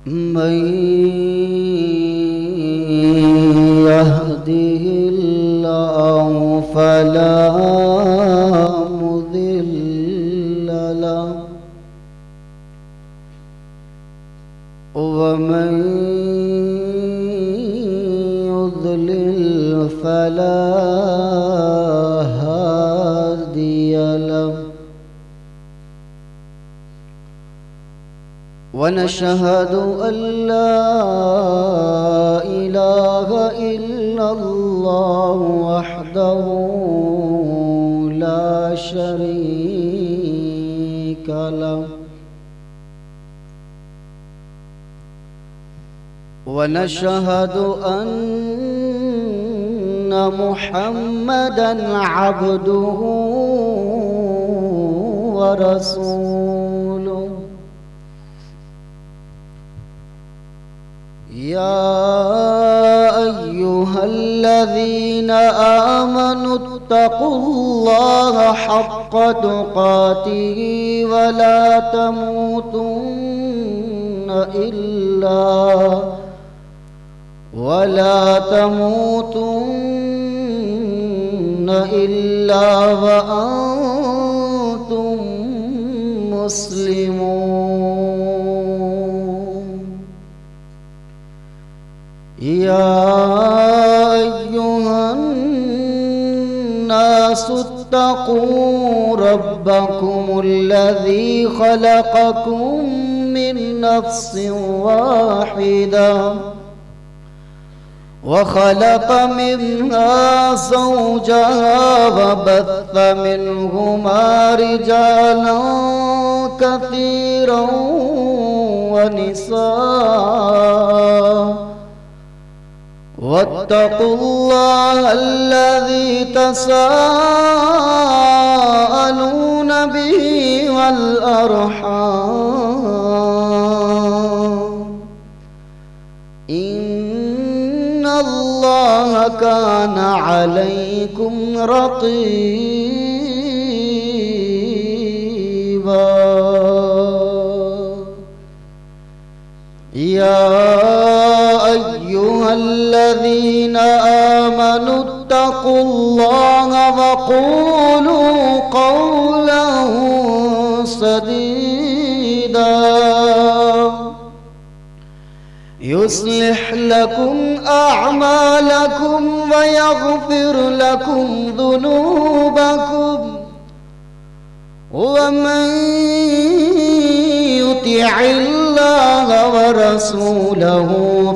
من يهده الله فلا مضل له ومن يضلل فلا هادي له ونشهد أن لا إله إلا الله وحده لا شريك له ونشهد أن محمدًا عبده ورسوله يا أيها الذين آمنوا اتقوا الله حق تقاته ولا تموتن إلا وأنتم مسلمون يا أيها الناس اتقوا ربكم الذي خلقكم من نفس واحدة وخلق منها زوجها وبث منهما رجالا كثيرا ونساء واتقوا الله الذي تساءلون به والأرحام إن الله كان عليكم رقيبا يا أيها الذين آمنوا اتقوا الله وقولوا قولا سديدا يصلح لكم أعمالكم ويغفر لكم ذنوبكم ومن يطع الله ورسوله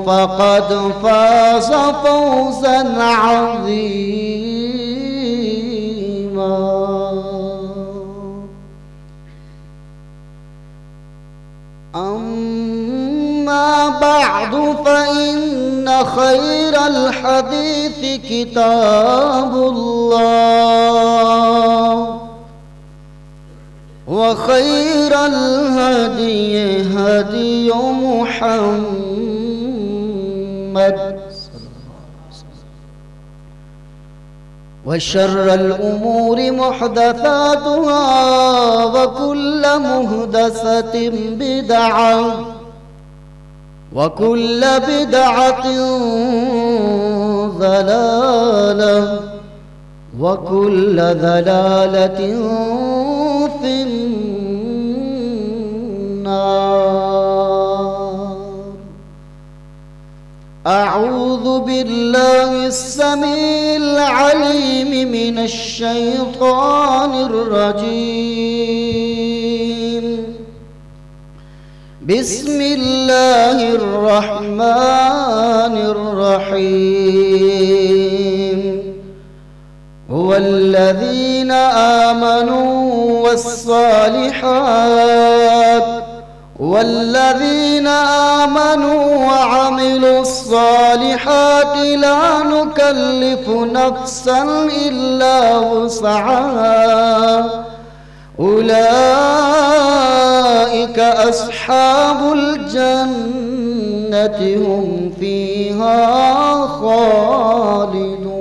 فقد فاز فوزا عظيما أما بعد فإن خير الحديث كتاب الله وخير الهدي هدي محمد وشر الأمور محدثاتها وكل محدثة بدعة وكل بدعة ضلالة وكل ضلالة في النار. أعوذ بالله السميع العليم من الشيطان الرجيم. بسم الله الرحمن الرحيم. هو الذين آمنوا والذين آمنوا وعملوا الصالحات لا نكلف نفسا إلا وسعها أولئك أصحاب الجنة هم فيها خالدون.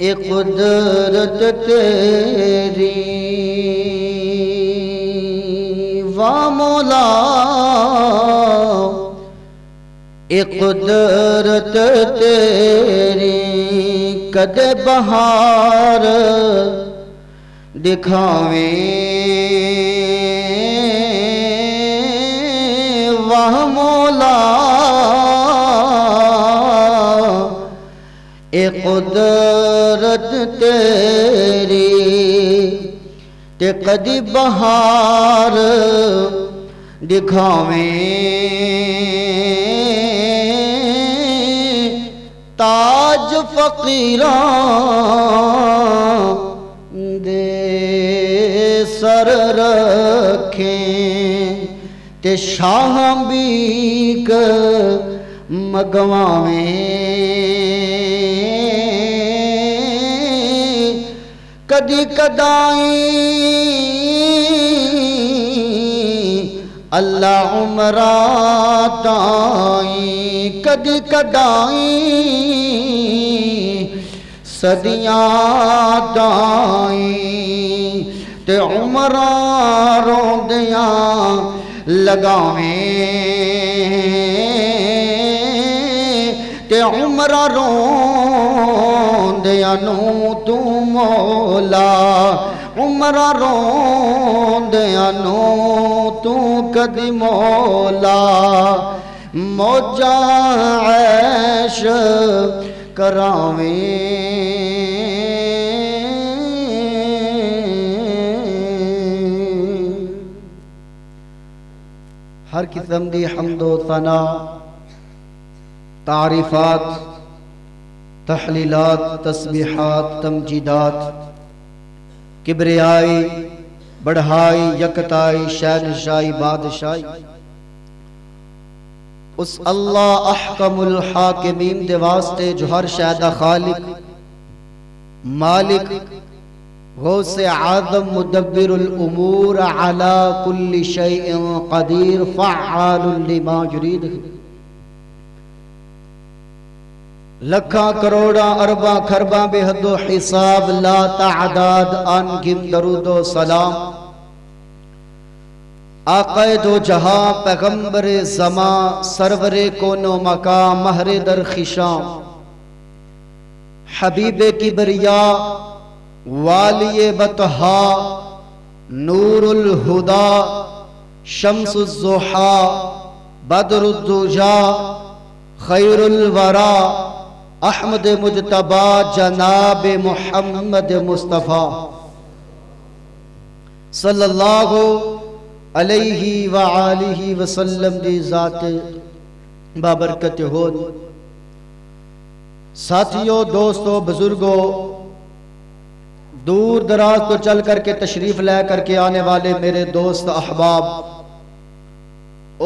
اے قدرت تیری وا مولا اے قدرت تیری کدے بہار دکھاویں واہ مولا اے قدرت تیری تے کدی بہار دکھاویں تاج فقیراں دے سر رکھیں تے شاہ بیک مگواویں کدی کدائیں اللہ عمراتائیں کدی کدائیں صدیاں تائیں تے عمران روندیاں لگاویں تے عمران روندیاں نو تو مولا عمران روندیاں نو تو کدی مولا موجاں عیش کراویں ہر قسم دی حمد و ثنا تعریفات تحلیلات تسبیحات تمجیدات کبریائی بڑھائی یکتائی شہنشاہی بادشاہی اس اللہ احکم الحاکمین دے واسطے جو ہر شے دا خالق مالک غوث اعظم مدبر الامور علی کل شیء قدیر فعال لما یرید لکھاں کروڑاں ارباں کھرباں بے حد و حساب لا تعداد ان گن درود و سلام آقا دو جہاں پیغمبر زمان سرور کون و مقام مہر در خشام حبیب کبریا والی بطہا نور الہدا شمس الضحا بدر الدجا خیر الورا احمد مجتبی جناب محمد مصطفیٰ صلی اللہ علیہ وآلہ وسلم دی ذات بابرکت ہون ساتھیوں دوستوں بزرگوں دور دراز کو چل کر کے تشریف لے کر کے آنے والے میرے دوست احباب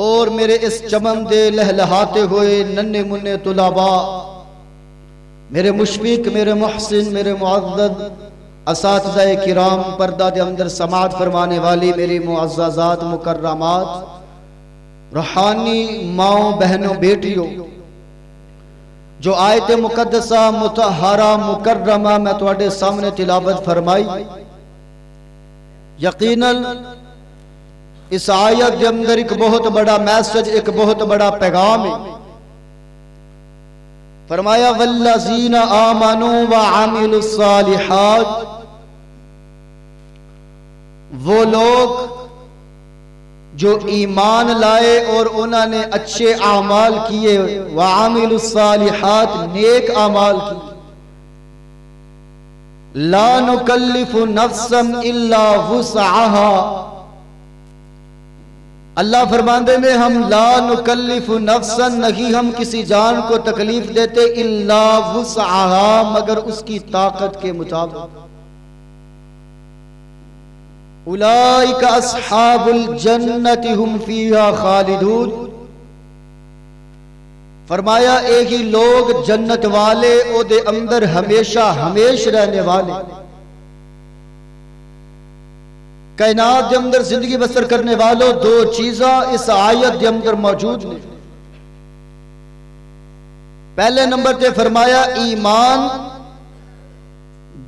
اور میرے اس چمن دے لہلہاتے ہوئے ننھے منھے طلباء میرے مشفق میرے محسن میرے معزز اساتذہ کرام پردہ دے اندر سماعت فرمانے والی میری معززات مکرمات روحانی ماؤں بہنوں بیٹیوں جو آیت مقدسہ مطہرہ مکرمہ میں تواڈے سامنے تلاوت فرمائی یقیناً اس آیت کے اندر ایک بہت بڑا میسج ایک بہت بڑا پیغام ہے فرمایا والذین آمنوا وعملوا الصالحات وہ لوگ جو ایمان لائے اور انہوں نے اچھے اعمال کیے وعملوا الصالحات نیک اعمال کیے لا نکلف نفسا الا وسعها اللہ فرماندے میں ہم لا نکلف نفسا نہیں ہم کسی جان کو تکلیف دیتے الا وسعها مگر اس کی طاقت کے مطابق اولئک اصحاب الجنت ہم فیہا خالدون فرمایا ایک ہی لوگ جنت والے او دے اندر ہمیشہ ہمیش رہنے والے کائنات دے اندر زندگی بسر کرنے والوں دو چیزاں اس آیت دے اندر موجود ہیں پہلے نمبر تے فرمایا ایمان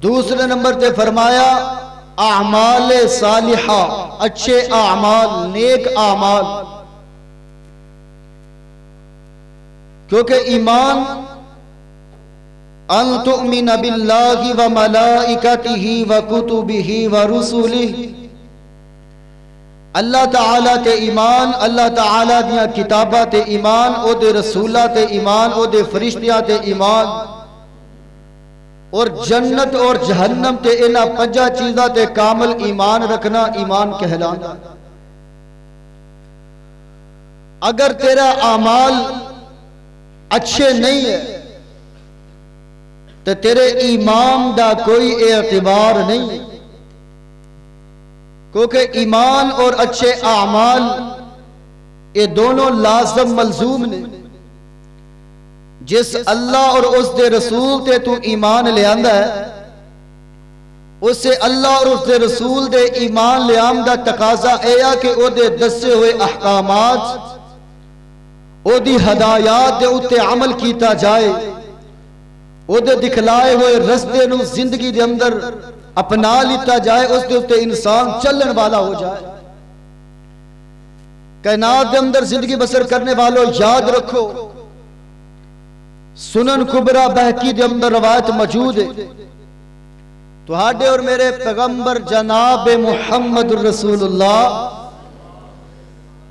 دوسرے نمبر تے فرمایا اعمال صالحہ، اچھے اعمال، نیک اعمال، کیونکہ ایمان ان تؤمن باللہ و ملائکتہ و کتبہ و رسلہ، اللہ تعالیٰ تے ایمان، اللہ تعالیٰ دیا کتاباں تے ایمان، او دے رسولہ تے ایمان، او دے فرشتیاں تے ایمان، اور جنت اور جہنم تے انہاں پنجا چیزاں تے کامل ایمان رکھنا ایمان کہلانا۔ اگر تیرا اعمال اچھے نہیں ہے تو تیرے ایمان دا کوئی اعتبار نہیں، کیونکہ ایمان اور اچھے اعمال یہ دونوں لازم ملزوم نے۔ جس اللہ اور اس دے رسول تے تو ایمان لے آندہ ہے، اس سے اللہ اور اس دے رسول دے ایمان لے آمدہ تقاضا ایا کہ او دے دسے ہوئے احکامات، او دی ہدایات دے اتے عمل کیتا جائے، او دے دکھلائے ہوئے رستے نو زندگی دے اندر اپنا لیتا جائے، اس دے اتے انسان چلن والا ہو جائے۔ کائنات دے اندر زندگی بسر کرنے والوں یاد رکھو، سنن کبرا بہقی دے اندر روایت موجود ہے، تہاڈے اور میرے پیغمبر جناب محمد رسول اللہ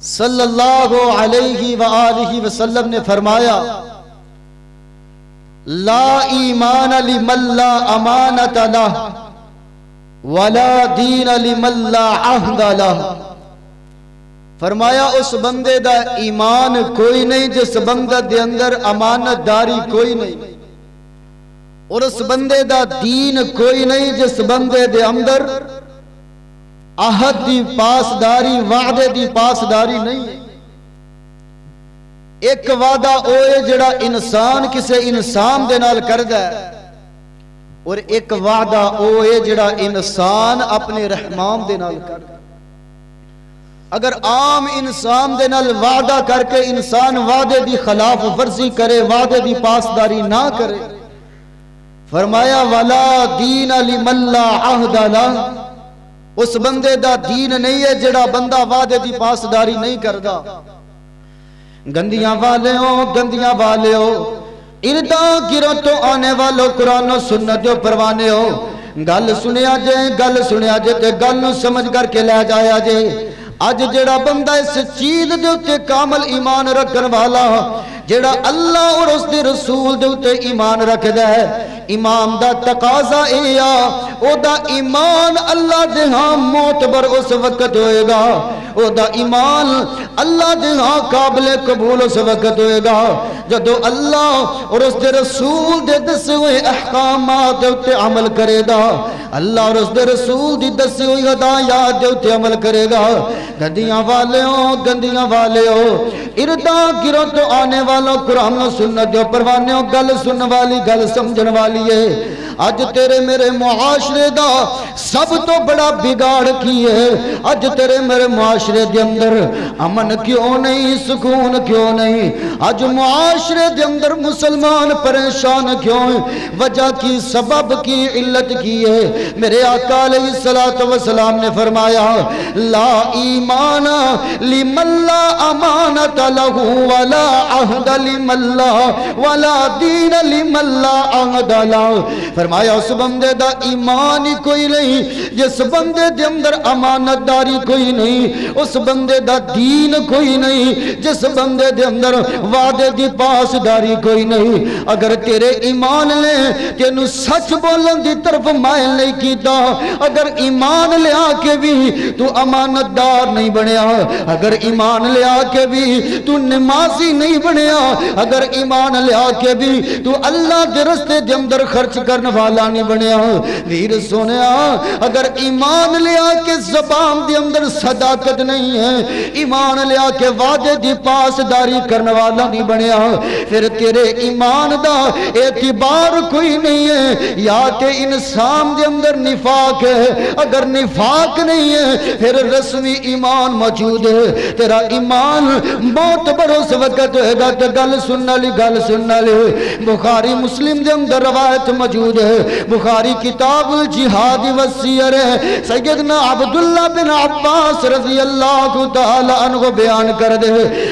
صلی اللہ علیہ وآلہ وسلم نے فرمایا لا ایمان لمن لا امانت لہ ولا دین لمن لا عہد لہ، فرمایا اس بندے دا ایمان کوئی نہیں جس بندہ دے اندر امانت داری کوئی نہیں، اور اس بندے دا دین کوئی نہیں جس بندے دے اندر عہد دی پاسداری، وعدے دی پاسداری نہیں ہے۔ ایک وعدہ اوے جڑا انسان کسے انسان دے نال کردا ہے، اور ایک وعدہ اوے جڑا انسان اپنے رحمان دے نال کردا ہے۔ اگر عام انسان دے نال وعدہ کر کے انسان وعدے دی خلاف ورزی کرے، وعدے دی پاسداری نہ کرے، فرمایا وَلَا دِينَ لِمَن لَا عَهْدَ لَهُ، اس بندے دا دین نہیں ہے جڑا بندہ وعدے دی پاسداری نہیں کردا۔ گندیاں والے ہو، گندیاں والے ہو، اردا گروں تو آنے والو، قرآن و سنت جو پروانے ہو، گل سنیا جے، گل سنیا جے تے گل نو سمجھ کر کے لے جایا جے۔ اج جڑا بندہ اس چیز دے اتے کامل ایمان رکھن والا، جڑا اللہ اور اس دے رسول دے اتے ایمان رکھ دے، ایمان دا تقاضا ایا او دا ایمان اللہ دے ہاں معتبر اس وقت ہوئے گا، او دا ایمان اللہ دے ہاں قابل قبول اس وقت ہوئے گا جدو اللہ اور اس دے رسول دے دسے ہوئے احکامات دے اتے عمل کرے گا، اللہ اور اس دے رسول دی دسے ہوئی ہدایات دے اتے عمل کرے گا۔ گندیاں والے ہو، گندیاں والے ہو، اردا گروں تو آنے والوں، قرآن و سنت جو پروانے ہو، گل سن والی گل سمجھن والی ہے۔ اج تیرے میرے معاشرے دا سب تو بڑا بگاڑ کی ہے، اج تیرے میرے معاشرے دے اندر امن کیوں نہیں، سکون کیوں نہیں، اج معاشرے دے اندر مسلمان پریشان کیوں ہیں، وجہ کی، سبب کی، علت کی ہے۔ میرے آقا علیہ السلام نے فرمایا لا ایمان لمن لا امانت لہ ولا عہد لمن لا ولا دین لمن لا عہد لہ، فرمایا اس بندے دا ایمان ہی کوئی نہیں جس بندے دے اندر امانت داری کوئی نہیں، اس بندے دا دین کوئی نہیں جس بندے دے اندر وعدے دی پاسداری کوئی نہیں۔ اگر تیرے ایمان لے تینوں سچ بولن دی طرف مائل نہیں کیتا، اگر ایمان لے آ کے بھی تو امانت دار نہیں بنیا، اگر ایمان لے آ کے بھی تو نمازی نہیں بنیا، اگر ایمان لے آ کے بھی تو اللہ دے رستے دے اندر خرچ کرنے والا نہیں بنیا، ویر سونیا اگر ایمان لے آ کے زبان دے اندر صداقت نہیں ہے، ایمان لے آ کے وعدے دی پاسداری کرنے والا نہیں بنیا، پھر تیرے ایمان دا اعتبار کوئی نہیں ہے. یا کہ انسان دے اندر نفاق ہے، اگر نفاق نہیں ہے پھر رسمی ایمان موجود ہے. تیرا ایمان بہت بروس وقت ہے گا. تو گل سننا لی گل سننا لی بخاری مسلم دے اندر روایت موجود ہے. بخاری کتاب جہاد وسیر ہے. سیدنا عبداللہ بن عباس رضی اللہ تعالی عنہ بیان کر دے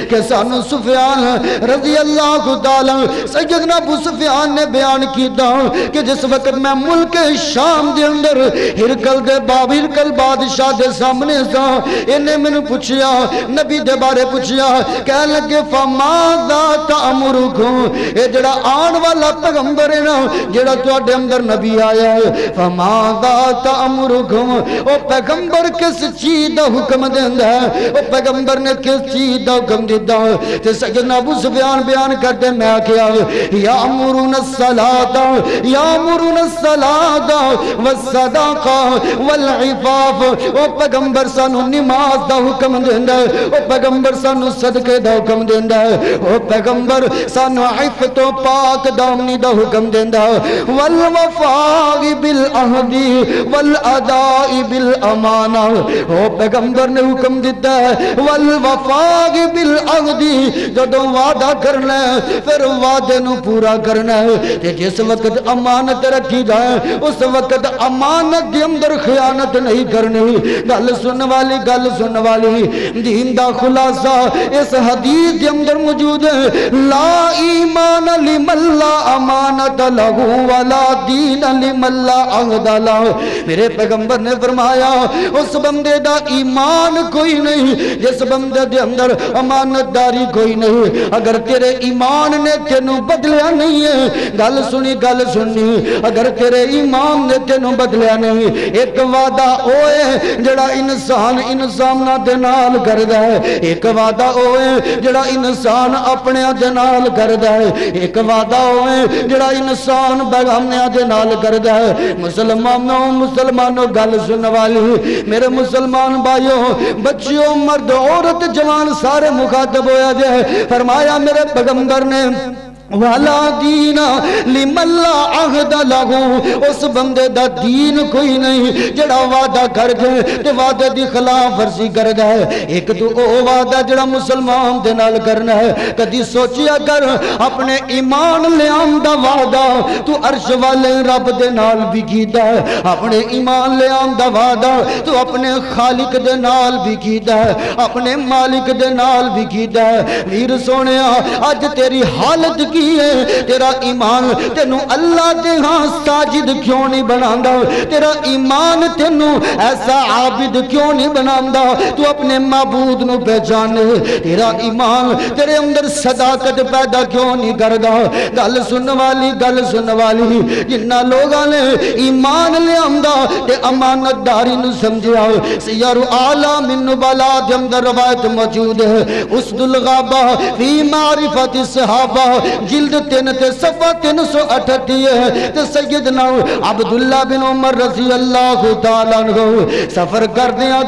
کہ سانو سفیان رضی اللہ تعالی سیدنا ابو سفیان نے بیان کیتا کہ جس وقت میں ملک شام دے اندر ہرکل بادشاہ دے سامنے سا، انہیں میں نے پوچھیا نبی دے بارے پوچھیا، کہنے لگے فماذا تأمرکم، اے جڑا آن والا پیغمبر ہے نا جڑا تواڈے اندر نبی آیا ہے، فماذا تأمرکم، او پیغمبر کس چیز دا حکم دیندا ہے، او پیغمبر نے کس چیز دا حکم دیتا ہے. تے سیدنا ابو سفیان بیان کرتے میں کیا یامرون الصلاۃ یامرون الصلاۃ والصدقہ والعفاف، او پیغمبر سانو نماز دا حکم دیندا ہے، او پیغمبر سانو صدقے دا حکم دیندا ہے، او پیغمبر سانو عفت و پاک دامنی دا حکم دیندا ہے، والوفاء بالعہد والاداء بالامانہ، او پیغمبر نے حکم دیتا ہے والوفاء بالعہد، جدوں وعدہ کرنا ہے پھر وعدے نو پورا کرنا ہے. تے جس وقت امانت رکھی جائے اس وقت امانت دے اندر خیانت نہیں کرنی. گل سن والی گل سن والی دین دا خلاصہ اس حدیث دے اندر موجود ہے. لا ایمان لمن لا امانت لہ ولا دین لمن لا عہد لہ. میرے پیغمبر نے فرمایا اس بندے دا ایمان کوئی نہیں جس بندے دے اندر امانت داری کوئی نہیں. اگر تیرے ایمان نے تینوں بدلیا نہیں ہے، گل سنی گل سنی، اگر تیرے ایمان نے تینوں بدلیا نہیں، ایک وعدہ ہوئے جڑا انسان دے نال کردا ہے، ایک وعدہ ہوئے جڑا انسان اپنے دے نال کردا ہے، ایک وعدہ ہوئے جڑا انسان بیگانیاں دے نال کردا ہے. مسلمانوں گل سن والی میرے مسلمان بھائیوں بچیوں مرد عورت جوان سارے مخاطب ہویا جائے. فرمایا میرے پیغمبر نے والا دین لمن لا عہد لہ، اس بندے دا دین کوئی نہیں جڑا وعدہ کر دے تے وعدے دی خلاف ورزی کر دے. ایک تو او وعدہ جڑا مسلمان دے نال کرنا ہے. کدی سوچیا کر اپنے ایمان لے آندا وعدہ تو عرش والے رب دے نال بھی کیتا ہے، اپنے ایمان لے آندا وعدہ تو اپنے خالق دے نال بھی کیتا ہے، اپنے مالک دے نال بھی کیتا ہے. ویر سونیا اج تیری حالت کی ہے، تیرا ایمان تینوں اللہ دے ہاں ساجد کیوں نہیں بناندا؟ تیرا ایمان تینوں ایسا عابد کیوں نہیں بناندا؟ تو اپنے معبود نو پہچانے. تیرا ایمان تیرے اندر صداقت پیدا کیوں نہیں کردا؟ گل سن والی گل سن والی جنہ لوگاں نے ایمان لے آندا تے امانت داری نو سمجھیا. سیر اعلام النبلاء دے اندر روایت موجود ہے، اسد الغابہ فی معرفت الصحابہ جلد 3 تے صفحہ 338 ہے. تے سیدنا عبداللہ بن عمر رضی اللہ تعالیٰ عنہ سفر کردیاں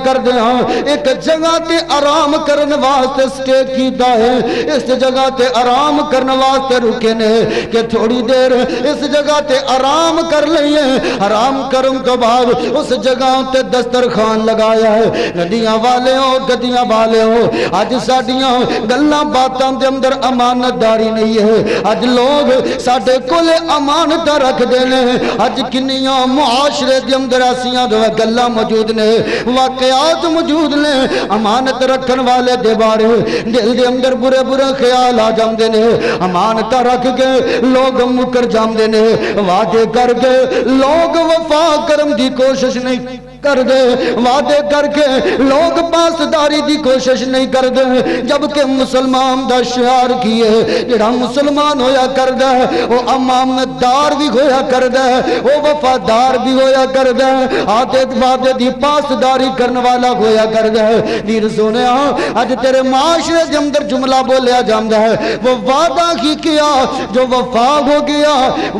ایک جگہ تے آرام کرن واسطے سٹے کیتا ہے. اس جگہ تے آرام کرن واسطے رکے نے کہ تھوڑی دیر اس جگہ تے آرام کر لئیے. آرام کرن تو بعد اس جگہ تے دسترخوان لگایا ہے. ندیاں والے ہو گدیاں والے ہو اج ساڈیاں گلاں باتاں دے اندر امانت داری نہیں ہے. اج لوگ ساڈے کولے امانت رکھ دے نے. اج کنیاں معاشرے دے اندر ایسیاں گلاں موجود نے، واقعات موجود نے امانت رکھن والے دے بارے دل دے اندر برے برے خیال آ جاندے نے. امانت رکھ کے لوگ مکر جاندے نے، وعدے کر کے لوگ وفا کرن دی کوشش نہیں کر دے، وعدے کر کے لوگ پاسداری دی کوشش نہیں کر دے. جبکہ مسلمان دا شعار کیے جڑا مسلمان ہویا کردا ہے وہ امانت دار بھی ہویا کردا ہے، وہ وفادار بھی ہویا کردا ہے، عادت وعدے دی پاسداری کرن والا ہویا کردا ہے. ویر سونیا اج تیرے معاشرے دے اندر جملہ بولیا جاندا ہے وہ وعدہ ہی کیا جو وفا ہو گیا،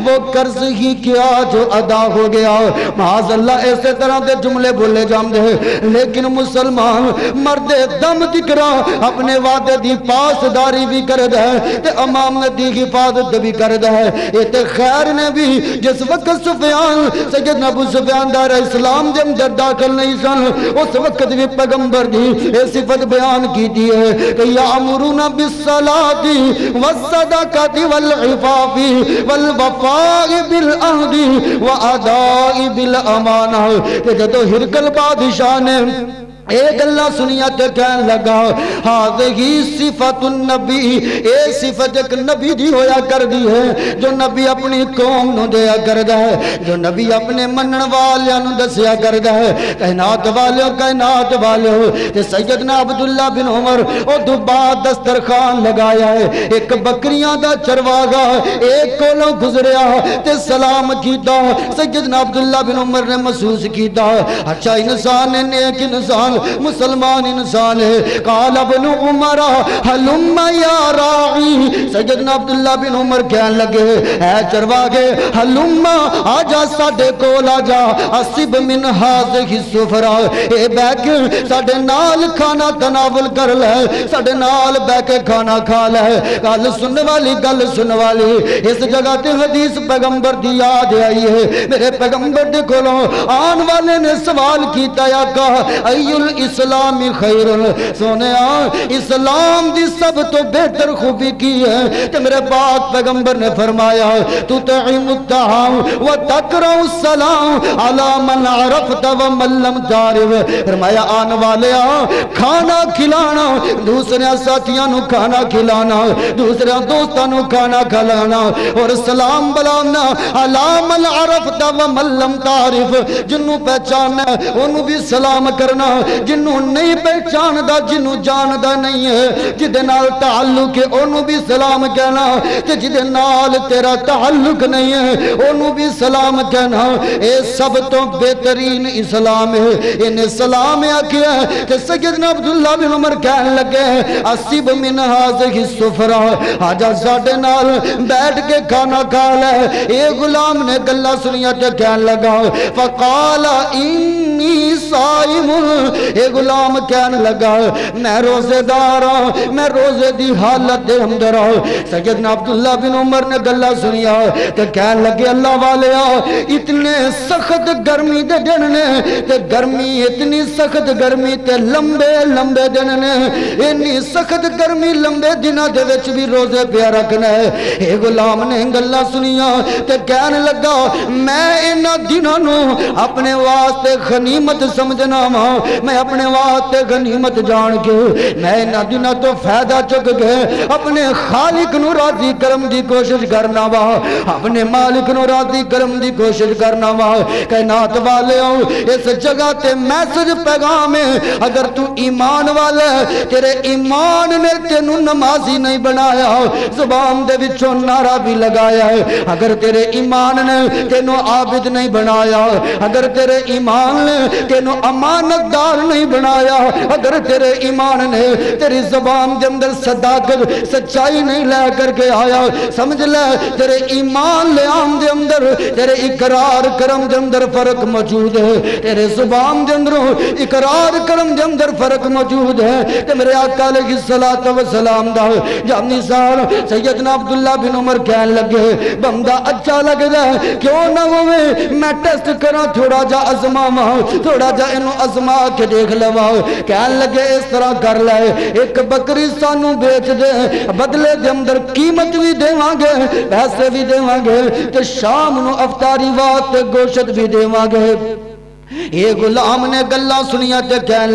وہ قرض ہی کیا جو ادا ہو گیا. معاذ اللہ ایسے طرح دے جملے بولے جاندے لیکن مسلمان مرد دم دکرا اپنے وعدے دی پاسداری بھی کردا ہے تے امانت دی حفاظت بھی کردا ہے. اے تے خیر نے بھی جس وقت سفیان سیدنا ابو سفیان دار اسلام دے اندر داخل نہیں سن اس وقت بھی پیغمبر دی اے صفت بیان کی دی ہے کہ یامرون بالصلاۃ والصدقۃ والعفاف والوفاء بالعہد واداء بالامانہ. کہ جدو ہرقل بادشاہ نے ایک اللہ سنیا تے کہن لگا ہذہی صفت النبی اے صفت ایک نبی دی ہویا کر دی ہے جو نبی اپنی قوم نو دیا کردا ہے جو نبی اپنے منن والیاں نو دسیا کردا ہے. کائنات والو تے سیدنا عبداللہ بن عمر او دوبا دسترخوان لگایا ہے ایک بکریاں دا چرواگا ایک کولوں گزریا تے سلام کیتا. سیدنا عبداللہ بن عمر نے محسوس کیتا اچھا انسان ہے نیک انسان مسلمان انسان ہے. قال ابن عمر حلم یا راعی سیدنا عبداللہ بن عمر کہنے لگے اے چرواگے حلم آجا ساڈے کول آجا اصب من ہذہ السفرہ اے بیٹھ ساڈے نال کھانا تناول کر لے ساڈے نال بیٹھ کے کھانا کھا لے. گل سن والی اس جگہ تے حدیث پیغمبر دی یاد آئی ہے. میرے پیغمبر دے کولوں آن والے نے سوال کیتا یا کہا ایل اسلام خیر سونیا اسلام دی سب تو بہتر خوبی کی ہے کہ میرے پاک پیغمبر نے فرمایا تطعم الطعام وتقرأ السلام علی من عرفت ومن لم تعرف. فرمایا آن والے کھانا کھلانا دوسرے ساتھیاں نو کھانا کھلانا دوسرے دوستاں نو کھانا کھلانا اور سلام بلانا علی من عرفت ومن لم تعرف جنوں پہچاننا انہوں بھی سلام کرنا جنوں نہیں پہچاندا جنوں جاندا نہیں ہے جدے نال تعلق ہے انہوں بھی سلام کہنا تے جدے نال تیرا تعلق نہیں ہے انہوں بھی سلام کہنا. اے سب تو بہترین اسلام ہے. انہیں سلام آکھیا ہے کہ سیدنا عبداللہ بن عمر کہنے لگے اصب من ہذہ السفرہ آجا ساڈے نال بیٹھ کے کھانا کھا لے. اے غلام نے گلاں سنیاں تے کہنے لگا فقال انی صائم اے غلام کہنے لگا میں روزے دار ہوں میں روزے دی حالت دے اندر ہوں. سیدنا عبداللہ بن عمر نے گلا سنیا کہ کہنے لگے اللہ والے اتنے سخت گرمی دے دن نے تے گرمی اتنی سخت گرمی تے لمبے دن نے اتنی سخت گرمی لمبے دنوں دے وچ بھی روزے پیا رکھنا ہے. اے غلام نے گلا سنیا تے کہنے لگا میں انہاں دنوں نو اپنے واسطے غنیمت سمجھنا وا میں اپنے واسطے غنیمت جان کے میں انہاں دنوں تو فائدہ چک کے اپنے خالق نو راضی کرم دی کوشش کرنا وا اپنے مالک نو راضی کرم دی کوشش کرنا وا. کائنات والے اس جگہ تے میسج پیغام ہے اگر تو ایمان والا ہے تیرے ایمان نے تینوں نمازی نہیں بنایا زبان دے وچوں نعرہ بھی لگایا ہے اگر تیرے ایمان نے تینوں عابد نہیں بنایا اگر تیرے ایمان نے تینوں امانت دار نہیں بنایا اگر تیرے ایمان نے تیری زبان دے اندر صداقت سچائی نہیں لے کر کے آیا سمجھ لے تیرے ایمان لے آم دے اندر تیرے اقرار کرم دے اندر فرق موجود ہے تیرے زبان دے اندر اقرار کرم دے اندر فرق موجود ہے. کہ میرے آقا علیہ الصلوۃ والسلام دا جانی سال سیدنا عبداللہ بن عمر کہنے لگے بندہ اچھا لگدا ہے کیوں نہ ہوئے میں ٹیسٹ کراں تھوڑا جا ازماواں تھوڑا جا اینو ازما کے دیکھ لواں. کہنے لگے اس طرح کر لے ایک بکری سانو بیچ دے بدلے دے اندر قیمت بھی دیواں گے پیسے بھی دیواں گے تے شام نو افطاری واسطے گوشت بھی دیواں گے. اے غلام نے گلا سنیا تے کہن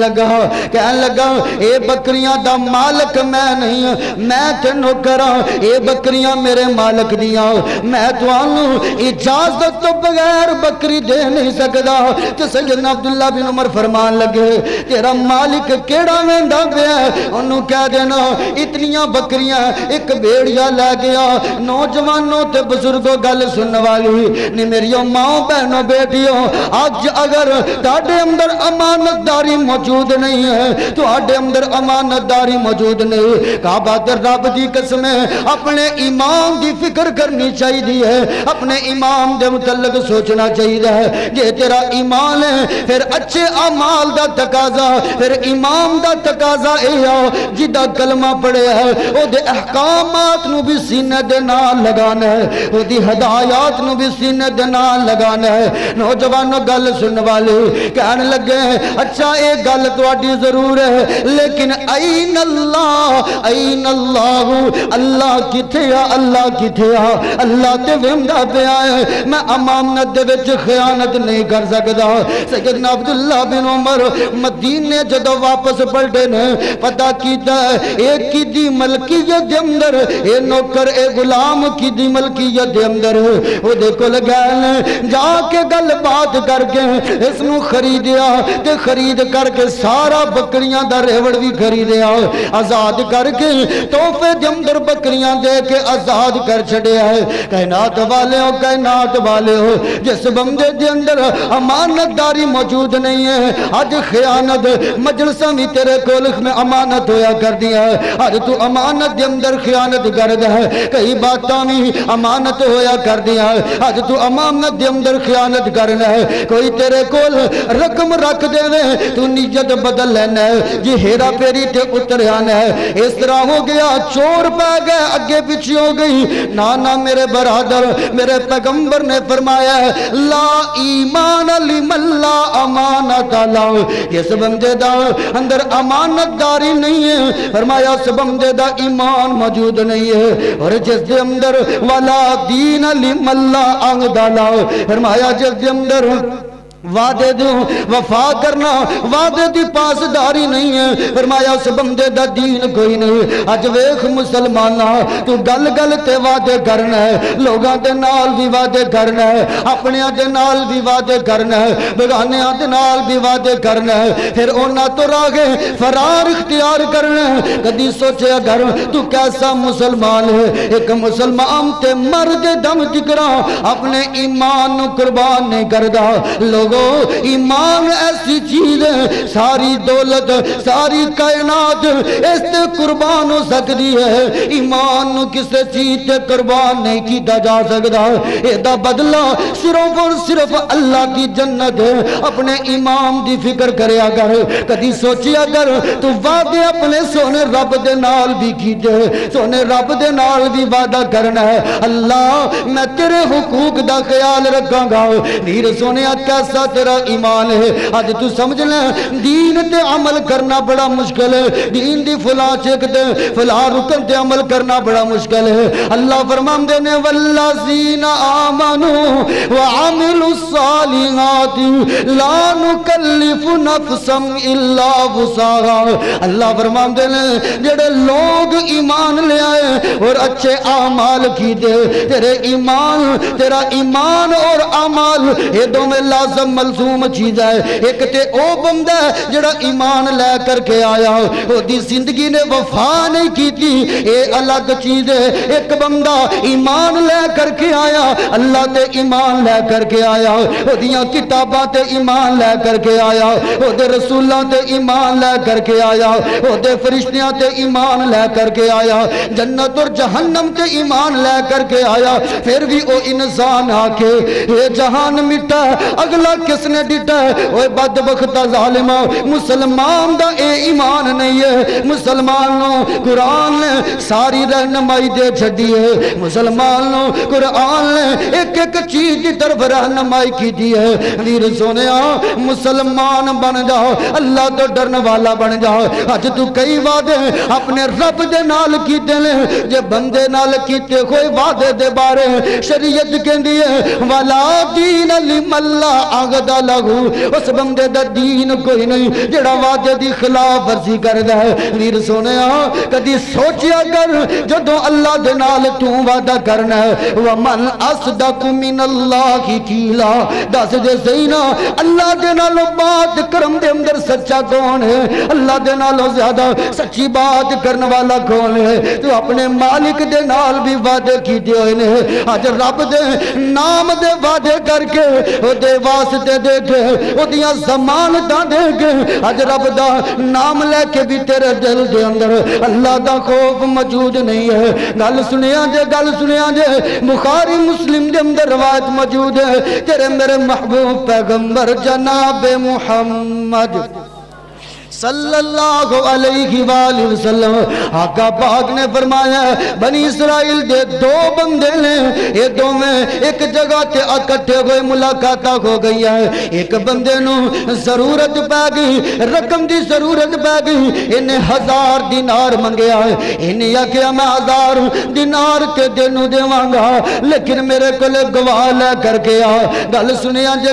لگا اے بکریاں دا مالک میں نہیں میں تے نوکر ہاں اے بکریاں میرے مالک دیاں میں تانوں اجازت تو بغیر بکری دے نہیں سکدا. تے سیدنا عبداللہ بن عمر فرمان لگے تیرا مالک کیڑا ویندا پیا اونوں کہہ دینا اتنیاں بکریاں ایک بھیڑیا لے گیا. نوجوانوں تے بزرگوں گل سنن والی نے میری ماں بہنوں بیٹیوں اج اگر تہاڈے اندر امانت داری موجود نہیں ہے، تہاڈے اندر امانت داری موجود نہیں، کعبہ تے رب دی قسم ہے اپنے ایمان دی فکر کرنی چاہیے، اپنے ایمان دے متعلق سوچنا چاہیے ہے۔ جے تیرا ایمان ہے پھر اچھے اعمال دا تقاضا، پھر ایمان دا تقاضا اے جدا کلمہ پڑھے ہے او دے احکامات نو بھی سینے دے نال لگانا ہے، او دی ہدایات نو بھی سینے دے نال لگانا ہے۔ نوجوانوں گل سن والے کہنے لگے اچھا اے گل تواڈی ضرور ہے لیکن این اللہ، این اللہ، اللہ کتے آ، اللہ کتے آ؟ اللہ تے وہمدا پیا ہے میں امانت دے وچ خیانت نہیں کر سکدا۔ سیدنا عبداللہ بن عمر مدینے جدو واپس پلٹے نے پتہ کیتا ہے ایک کی دی ملکیت دے اندر اے نوکر اے غلام کی دی ملکیت دے اندر او دے کول گئے جا کے گل بات کر کے اس نو خریدیا تے خرید کر کے سارا بکریاں دا ریوڑ بھی خریدیا، آزاد کر کے تحفے دے اندر بکریاں دے کے آزاد کر چھڑیا ہے۔ کائنات والے ہو، کائنات والے ہو، جس بندے دے اندر امانت داری موجود نہیں ہے آج خیانت مجلساں بھی تیرے کولخ میں امانت ہویا کر دیا ہے، آج تو امانت دے اندر خیانت کرد ہے، کئی باتاں بھی امانت ہویا کر دیا ہے، آج تو امانت دے اندر خیانت کرنا ہے۔ کوئی تیرے کول رقم رکھ دے وے تو نیت بدل لینا ہے، جی ہیرا پیری تے اتر آنا ہے، اس طرح ہو گیا چور پہ گئے اگے پیچھے ہو گئی۔ نانا میرے برادر میرے پیغمبر نے فرمایا ہے لا ایمان لمن لا امانت لاؤ، اس بندے دا اندر امانت داری نہیں ہے، فرمایا اس بندے دا ایمان موجود نہیں ہے، اور جس دے اندر ولا دین لمن لا عہد لاؤ، فرمایا جس دے اندر وعدے دوں وفا کرنا وعدے دی پاسداری نہیں ہے، فرمایا اس بندے دا دین کوئی نہیں۔ اج ویکھ مسلمانہ تو گل گل تے وعدے کرنا ہے، لوگاں دے نال بھی وعدے کرنا ہے، اپنیاں دے نال بھی وعدے کرنا ہے، بیگانیاں دے نال بھی وعدے کرنا ہے، پھر انہاں تو راگے فرار اختیار کرنا ہے۔ کدی سوچے اگر تو کیسا مسلمان ہے، ایک مسلمان تے مرد دم تکرا اپنے ایمان نو قربان نہیں کردا۔ لوگ ایمان ایسی چیز ہے ساری دولت ساری کائنات اس تے قربان ہو سکتی ہے، ایمان نو کسے چیز تے قربان نہیں کیتا جا سکتا، ایدہ بدلہ صرف اور صرف اللہ کی جنت ہے۔ اپنے ایمان دی فکر کرے اگر کدی سوچی اگر تو وعدے اپنے سونے رب دے نال بھی کیتے، سونے رب دے نال بھی وعدہ کرنا ہے اللہ میں تیرے حقوق دا خیال رکھاں گا۔ ویر سونے کیسا تیرا ایمان ہے؟ آج تو سمجھ لیں دین تے عمل کرنا بڑا مشکل ہے، دین دی فلاں چیک تے فلاں رکن تے عمل کرنا بڑا مشکل ہے۔ اللہ فرمان دینے والذین آمنوا وعملوا الصالحات لا نکلف نفسا الا وسعها، اللہ فرمان دینے جڑے لوگ ایمان لے آئے اور اچھے اعمال کی دے، تیرے ایمان تیرا ایمان اور اعمال یہ دو میں لازم ملزوم چیز ہے۔ ایک تے او بندہ جڑا ایمان لے کر کے آیا او دی زندگی نے وفا نہیں کی تھی، اے الگ چیز ہے۔ ایک بندہ ایمان لے کر کے آیا اللہ تے ایمان لے کر کے آیا، او دیاں کتاباں تے ایمان لے کر کے آیا، او دے رسولاں تے ایمان لے کر کے آیا، او دے فرشتیاں تے ایمان لے کر کے آیا، جنت اور جہنم تے ایمان لے کر کے آیا، پھر بھی او انسان آ کے یہ جہان مٹا اگلا کس نے ڈٹا ہے؟ اوہ بدبخت ظالمہ مسلمان دا اے ایمان نہیں ہے۔ مسلمانوں قرآن نے ساری رہنمائی دے چھڑی ہے، مسلمانوں قرآن نے ایک ایک چیز کی طرف رہنمائی کی دی ہے۔ ویر سونیا مسلمان بن جاؤ، اللہ تو ڈرن والا بن جاؤ۔ آج تو کئی وعدے اپنے رب دے نال کیتے لیں، جے بندے نال کیتے کوئی وعدے دے بارے شریعت کہندی ہے وَلَا دِينَ لِمَن لَا عَقْدَ لَهُ، اس بندے دا دین کوئی نہیں جڑا وعدے دی خلاف ورزی کردا ہے۔ ویر سونیا کدی سوچیا کر جدوں اللہ دے نال تو وعدہ کرنا ہے وَمَنْ أَصْدَقُ مِنَ اللَّهِ قِيلًا، دس دے سینا اللہ دے نالوں بات کرم دے اندر سچا کون ہے؟ اللہ دے نالوں زیادہ سچی بات کرنے والا کون ہے؟ تو اپنے مالک دے نال بھی وعدے کیتے ہوئے نے، آج رب دے نام دے وعدے کر کے او دے واسطے واسطے دے کے اودیاں ضمانتاں دے کے اج رب دا نام لے کے بھی تیرے دل دے اندر اللہ دا خوف موجود نہیں ہے. گل سنیا جے بخاری مسلم دے اندر روایت موجود ہے تیرے میرے محبوب پیغمبر جناب محمد صلی اللہ علیہ وآلہ وسلم آقا پاک نے فرمایا بنی اسرائیل دے دو بندے نے یہ دو میں ایک جگہ تے اکٹھے ہوئے ملاقات ہو گئی ہے. ایک بندے نو ضرورت پہ گئی رقم دی ضرورت پہ گئی انہیں 1000 دینار منگیا ہے. انہیں آکھیا میں 1000 دینار تے دینو دیواں گا لیکن میرے کو گواہ لے کر کے آ. گل سنیا جے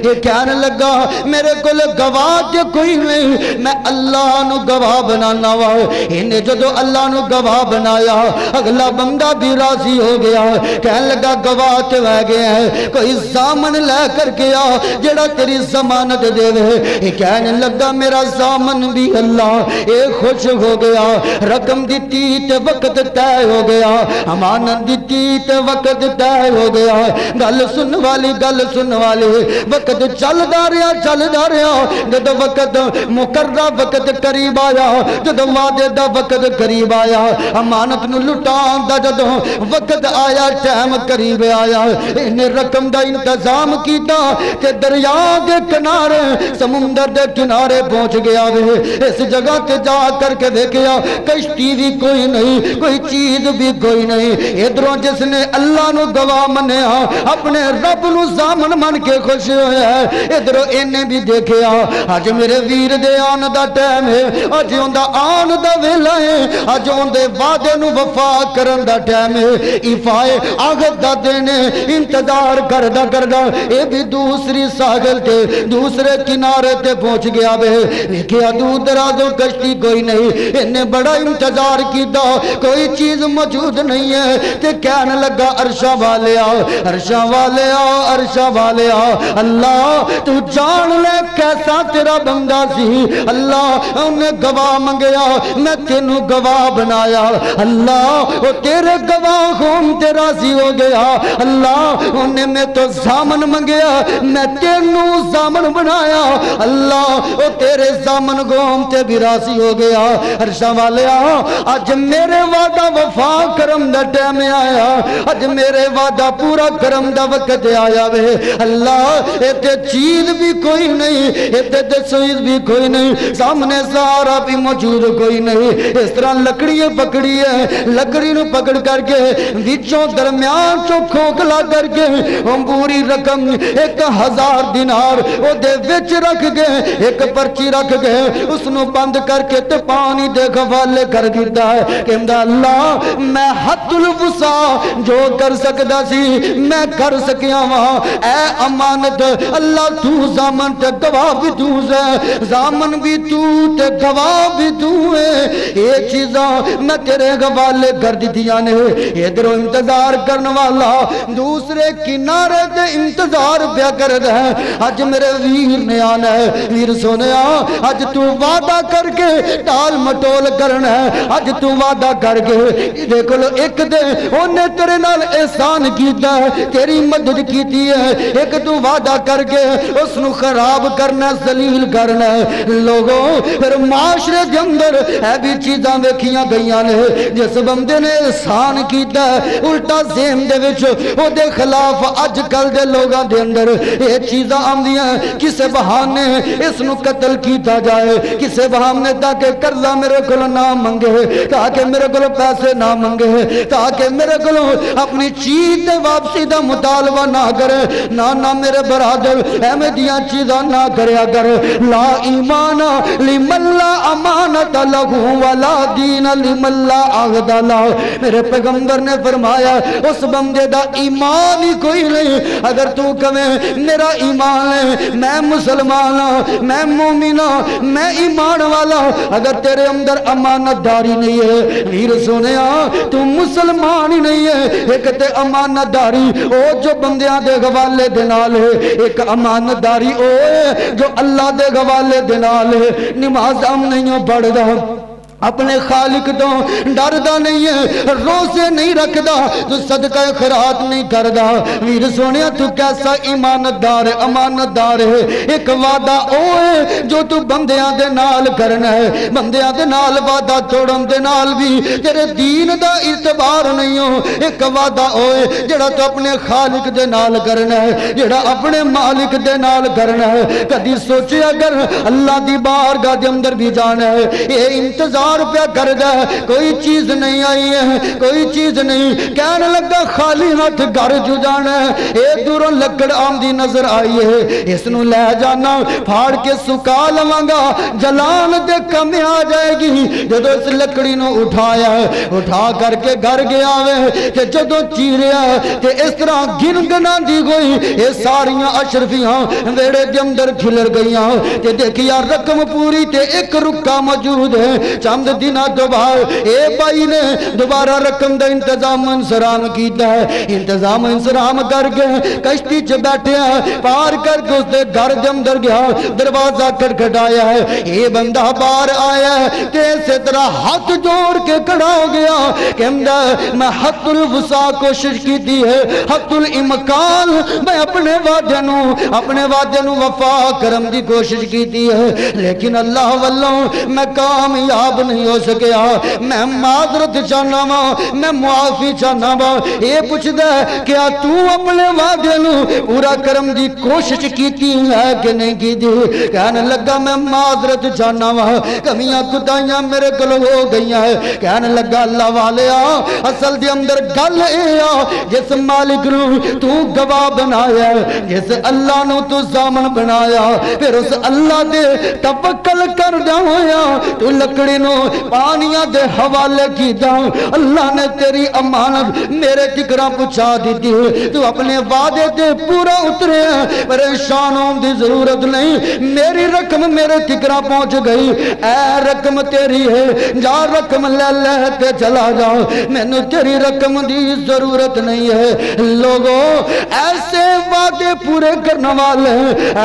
یہ کہنے لگا میرے کو گواہ تے کوئی نہیں میں اللہ نو گواہ بنانا وا. انہیں جدو اللہ نو گواہ بنایا اگلا بندہ بھی راضی ہو گیا کہنے لگا گواہ تے وے گیا ہے کوئی ضامن لے کر کے آ جڑا تیری ضمانت دے وے. یہ کہنے لگا میرا ضامن بھی اللہ. اے خوش ہو گیا رقم دیتی تے وقت طے ہو گیا امانت دیتی تے وقت طے ہو گیا. گل سن والی وقت چلدا رہا جدو وقت مقررہ وقت قریب آیا جدو وعدے دا وقت قریب آیا امانت نو لٹان دا جدو وقت آیا ٹائم قریب آیا انہیں رقم دا انتظام کیتا کہ دریا دے کنارے سمندر دے کنارے پہنچ گیا وے. اس جگہ تے جا کر کے دیکھیا کشتی بھی کوئی نہیں کوئی چیز بھی کوئی نہیں. ادھروں جس نے اللہ نو گواہ منیا اپنے رب نو ضامن من کے خوش ہویا ہے ادھروں انہیں بھی دیکھیا آج میرے ویر دے آن دا ٹائم ہے اج اوندا آن دا ویلا ہے اج اوندے وعدے نو وفا کرن دا ٹائم ہے. ایفائے عہد دا دن انتظار کردا اے بھی دوسری ساحل تے دوسرے کنارے تے پہنچ گیا وے. ویکھیا دور درازوں کشتی کوئی نہیں انہیں بڑا انتظار کیتا کوئی چیز موجود نہیں ہے تے کہنے لگا عرشاں والے آ اللہ تو جان لے کیسا تیرا بندہ سی. اللہ انہیں گواہ منگیا میں تینوں گواہ بنایا اللہ وہ تیرے گواہ ہوں تے راضی ہو گیا اللہ انہیں میں تو ضامن منگیا میں تینوں ضامن بنایا اللہ وہ تیرے ضامن گوم تے بھی راضی ہو گیا. عرشاں والے آج میرے وعدہ وفا کرم دا ٹائم آیا آج میرے وعدہ پورا کرم دا وقت آیا وے. اللہ اے تے چیز بھی کوئی نہیں اے تے چیز بھی کوئی نہیں سامنے سارا بھی موجود کوئی نہیں. اس طرح لکڑی پکڑی ہے لکڑی نو پکڑ کر کے وچوں درمیان چو کھوکھلا کر کے پوری رقم 1000 دینار او دے وچ رکھ گئے ایک پرچی رکھ گئے اس نو بند کر کے تے پانی دے حوالے کر دیتا ہے کہ اللہ میں حد الوسع جو کر سکدا سی میں کر سکیا وہاں. اے امانت اللہ تو ضامن تے گواہ بھی تو ہے ضامن بھی تو تے گواہ بھی تو ہے یہ چیزاں میں تیرے حوالے کر دیتیاں نے. ادھروں انتظار کرنے والا دوسرے کنارے تے انتظار پیا کر رہا ہے اج میرے ویر نے آنا ہے. ویر سونیا اج تو وعدہ کر کے ٹال مٹول کرنا ہے اج تو وعدہ کر کے دیکھو ایک دے انہیں تیرے نال احسان کیتا ہے تیری مدد کیتی ہے ایک تو وعدہ کر کے اس نو خراب کرنا ذلیل کرنا ہے. لوگوں پھر معاشرے دے اندر اے بھی چیزاں ویکھیاں گئیاں نے جس بندے نے احسان کیتا ہے الٹا ذہن دے وچ او دے خلاف اج کل دے لوگاں دے اندر یہ چیزاں آندیاں کسے بہانے اس نو قتل کیتا جائے کسے بہانے تاکہ قرضہ میرے کو نہ منگے تاکہ میرے کو پیسے نہ منگے تاکہ میرے کو اپنی چیز واپسی دا مطالبہ نہ کرے. نہ میرے برادر احمدیاں چیزاں نہ کرے اگر لا ایمان لمن لا امانت لہو ولا دین لمن لا عہد لہ. میرے پیغمبر نے فرمایا اس بندے دا ایمان ہی کوئی نہیں اگر تو کہے میرا ایمان ہے میں مسلمان ہوں میں مومن ہوں میں ایمان والا اگر تیرے اندر امانت داری نہیں ہے ویر سنیا تو مسلمان ہی نہیں ہے. ایک تے امانت داری او جو بندیاں دے حوالے دے نال ہے ایک امانت داری او جو اللہ دے حوالے دے نال ہے. نماز ہم نہیں پڑھدا اپنے خالق تو ڈردا نہیں ہے، روزے نہیں رکھدا تو صدقہ خیرات نہیں کردا۔ ویر سونیا تو کیسا ایماندار ہے، امانتدار ہے۔ ایک وعدہ او ہے جو تو بندیاں دے نال کرنا ہے، بندیاں دے نال وعدہ توڑن دے نال بھی تیرے دین دا اعتبار نہیں ہو۔ ایک وعدہ او ہے جڑا تو اپنے خالق دے نال کرنا ہے، جڑا اپنے مالک دے نال کرنا ہے۔ کدی سوچے اگر اللہ دی بارگاہ دے اندر بھی جانا ہے، یہ انتظار پہ کر دے، کوئی چیز نہیں آئی ہے، کوئی چیز نہیں، کہنے لگا خالی ہاتھ گھر جو جانا ہے، اے دوروں لکڑ آمدی نظر آئی ہے، اس نو لے جانا پھاڑ کے سکا لواں گا، جلان دے کم آ جائے گی۔ جدو اس لکڑی نو اٹھایا ہے، اٹھا کر کے گھر گیا ہے کہ جدو چیریا کہ اس طرح گنگنا دی گئی، یہ ساریاں اشرفیاں ویڑے دے اندر کھلر گئیاں کہ دیکھیا رقم پوری تے ایک رکا موجود ہے۔ چند دنہ دوبار اے بھائی نے دوبارہ رقم دا انتظام انسرام کیتا ہے، انتظام انسرام کر کے کشتی چ بیٹھے ہیں، پار کر کے اس دے گھر دے اندر گیا، دروازہ کھٹکھٹایا ہے، اے بندہ باہر آیا ہے تے اسی طرح ہاتھ جوڑ کے کھڑا ہو گیا کہ میں حد الوسع کوشش کی دی ہے، حد الامکان میں اپنے وعدے نو وفا کرم دی کوشش کی دی ہے، لیکن اللہ واللہ میں کامیاب نہیں ہو سکیا۔ میں معذرت چاہنا وا، میں معافی چاہنا وا۔ یہ پوچھ دے کیا تو اپنے وعدے نو پورا کرم دی کوشش کیتی ہے کہ نہیں کیتی؟ کہنے لگا میں معذرت چاہنا وا، کمیاں خدائیاں میرے کل ہو گئی ہیں۔ کہنے لگا اللہ والیا اصل دے اندر گل اے آ جس مالک نو تو گواہ بنایا، جس اللہ نو تو ضامن بنایا، پھر اس اللہ دے توکل کر دا ہویا تو لکڑی نو پانیاں دے حوالے کی دا، اللہ نے تیری امانت میرے تکرہ پچھا دیتی ہے، تو اپنے وعدے دے پورا اترے ہیں، پریشان ہوں دی ضرورت نہیں، میری رقم میرے تکرہ پہنچ گئی، اے رقم تیری ہے، جا رقم لے تے چلا جا، میں نے تیری رقم دی ضرورت نہیں ہے۔ لوگوں ایسے وعدے پورے کرنے والے،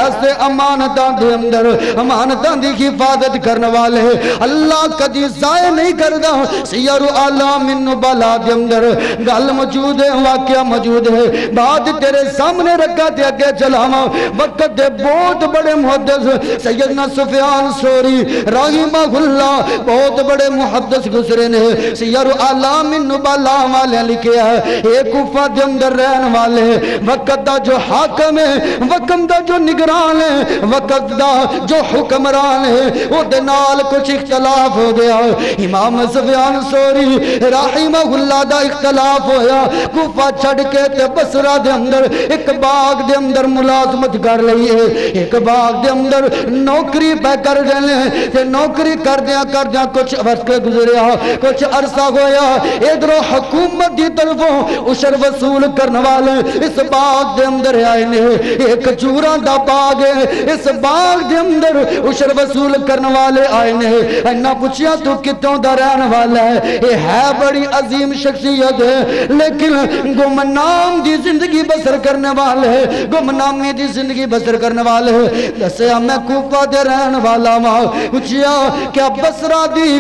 ایسے امانتاں دے اندر امانتاں دی حفاظت کرنے والے اللہ کدی ضائع نہیں کردا۔ سیر اعلام النبلاء دے اندر گل موجود ہے، واقعہ موجود ہے، بات تیرے سامنے رکھا تے اگے چلاواں۔ وقت دے بہت بڑے محدث سیدنا سفیان ثوری رحمہ اللہ بہت بڑے محدث گزرے نے، سیر اعلام النبلاء والے لکھیا ہے، ایک کوفہ دے اندر رہن والے، وقت دا جو حاکم ہے، وقت دا جو نگران ہے، وقت دا جو حکمران ہے، وہ دے نال کچھ اختلاف ہو گیا۔ امام سفیان ثوری رحمہ اللہ دا اختلاف ہویا، کوفہ چھڑ کے تے بصرہ دے اندر ایک باغ دے اندر ملازمت کر لئی ہے، ایک باغ دے اندر نوکری پہ کر دینے تے نوکری کردیاں کچھ وقت گزریا، کچھ عرصہ ہویا، ادھروں حکومت دی طرفوں عشر وصول کرنے والے اس باغ دے اندر آئے نے، ایک چوراں دا باغ ہے، اس باغ دے اندر عشر وصول کرنے والے آئے نے، انہاں پوچھیا تو کتوں دا رہن والا ہے؟ یہ ہے بڑی عظیم شخصیت ہے لیکن گمنام دی زندگی بسر کرنے والے ہے، گمنامی دی زندگی بسر کرنے والے ہے۔ دسیا میں کوفہ دے رہن والا ماں، پوچھیا کیا بصرہ دی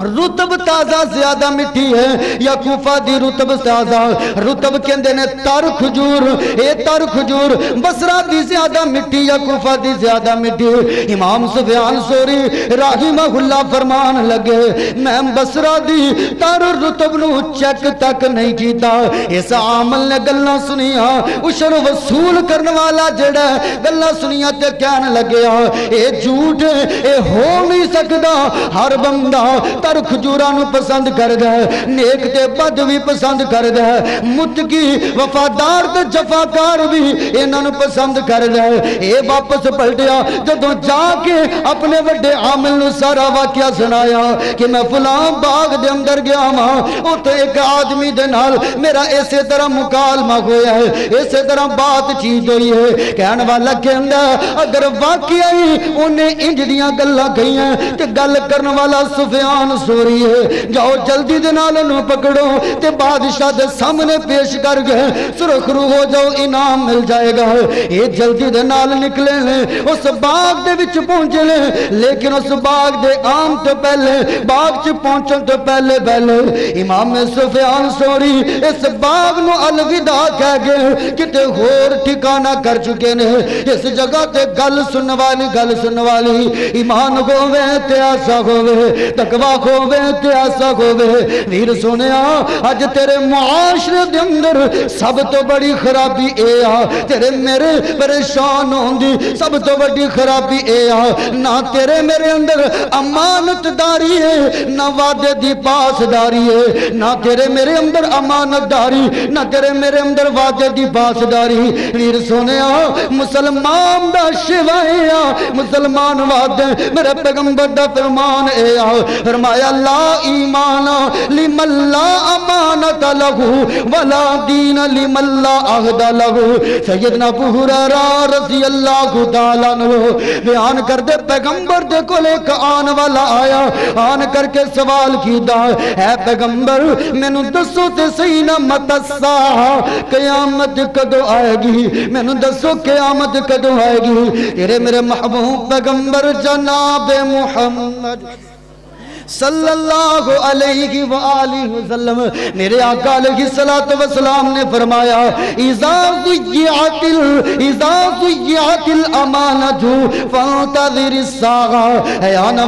رتب تازہ زیادہ مٹی ہے یا کوفہ دی رتب تازہ؟ رتب کہندے نے تر کھجور، اے تر کھجور بصرہ دی زیادہ مٹی یا کوفہ دی زیادہ مٹی؟ امام سفیان ثوری رحمہ اللہ فرمان لگے میں بصرہ دی تر رتب نو چیک تک نہیں کیتا، اس عامل نے گلاں سنیا، عشر وصول کرنے والا جڑا گلاں سنیا تے کہنے لگیا اے جھوٹ اے ہو نہیں سکدا، ہر بندہ تر کھجورانو پسند کر گئے، نیک تے بد بھی پسند کر گئے، متقی وفادار تے جفاکار بھی انہوں پسند کر گئے۔ اے واپس پلٹیا جدوں جا کے اپنے وڈے عامل نو سارا واقعہ سنایا کہ میں فلاں باغ دے اندر گیا ماں، اوتھے ایک آدمی دے نال میرا اسی طرح مکالمہ ہویا ہے، اسی طرح بات چیت ہوئی ہے۔ کہنے والا کہندا اگر واقعی انہیں انج دیاں گلاں کہیاں تے گل کرن والا سفیان سوری ہے، جاؤ جلدی دے نال انہوں پکڑو تے بادشاہ دے سامنے پیش کر گئے، سرخ رو ہو جاؤ انعام مل جائے گا۔ یہ جلدی دے نال نکلے ہیں، اس باغ دے وچ پہنچے ہیں، لیکن اس باغ دے عام تو پہلے باغ چ پہنچن تو پہلے امام سفیان سوری اس باغ نو الوداع کہہ گئے، کتے ہور ٹھکانہ کر چکے نے، اس جگہ تے گل سن والی ایمان ہووے تے ایسا ہووے، تقوی ہووے تے ایسا ہووے۔ ویر سنیا اج تیرے معاشرے دے اندر سب تو بڑی خرابی اے آ، تیرے میرے پریشان ہوندی سب تو بڑی خرابی اے آ، نہ تیرے میرے اندر امانت داری ہے، نہ وعدے دی پاسداری ہے، نہ تیرے میرے اندر امانت داری، نہ تیرے میرے اندر وعدے دی پاسداری۔ ویر سنیا مسلمان دا شوائے آ، مسلمان وعدے میرے پیغمبر دا فرمان اے آ، فرمایا لا ایمان لمن لا امانت لہو ولا دین لمن لا عہد لہو۔ سیدنا ابو ہریرہ رضی اللہ تعالیٰ عنہ بیان کر دے، پیغمبر دے کول ایک آن والا آیا، آن کر کے سوال کیتا، اے پیغمبر مینوں دسو تے صحیح نہ مت الساعہ، قیامت کدو آئے گی، مینوں دسو قیامت کدو آئے گی۔ تیرے میرے محبوب پیغمبر جناب محمد صلی اللہ علیہ وآلہ وسلم میرے آقا علیہ السلام نے فرمایا اذا ضیعت الامانت فانتظر الساعہ، اے آن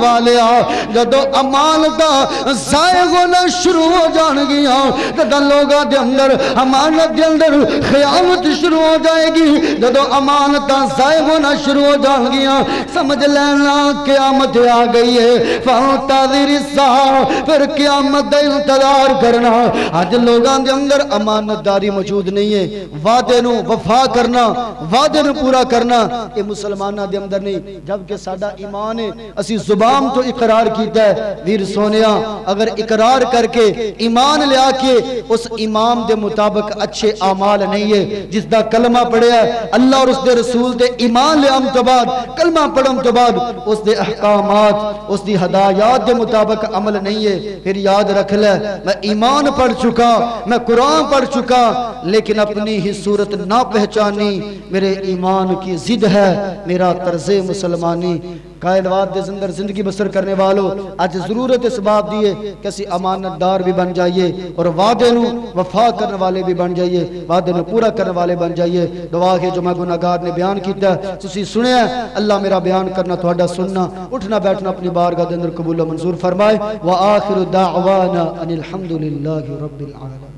والیا جدو امانتہ ضائع ہونا شروع ہو جان گیا، جدو لوگاں دے اندر امانت دے اندر خیانت شروع ہو جائے گی، جدو امانتہ ضائع ہونا شروع ہو جان گیا، سمجھ لینا قیامت آ گئی ہے۔ فانتظر الساعہ، پھر قیامت دا انتظار کرنا۔ آج لوگاں دے اندر امانت داری موجود نہیں ہے، وعدے نو وفا کرنا، وعدے نو پورا کرنا یہ مسلمانہ دے اندر نہیں، جبکہ ساڈا ایمان ہے اسی زبان تو اقرار کیتا ہے۔ ویر سونیا اگر اقرار کر کے ایمان لیا کے اس ایمان دے مطابق اچھے اعمال نہیں ہے، جس دا کلمہ پڑھیا ہے اللہ اور اس دے رسول دے ایمان لے ہم تو بعد کلمہ پڑھن تو بعد اس دے احکامات اس دی ہدایات دے مطابق عمل نہیں ہے، پھر یاد رکھ لے میں ایمان پڑھ چکا، میں قرآن پڑھ چکا، لیکن اپنی ہی صورت نہ پہچانی، میرے ایمان کی ضد ہے میرا طرز مسلمانی۔ کائنات دے اندر زندگی بسر کرنے والوں آج ضرورت اس بات دیئے کہ اسی امانت دار بھی بن جائیے اور وعدے نو وفا کرنے والے بھی بن جائیے، وعدے نو پورا کرنے والے بن جائیے۔ دعا ہے جو میں گناہگار نے بیان کیتا ہے تسی سنیا ہے، اللہ میرا بیان کرنا تہاڈا سننا، اٹھنا بیٹھنا اپنی بارگاہ دے اندر قبول و منظور فرمائے۔ وآخر دعوانا ان الحمدللہ رب العالمین۔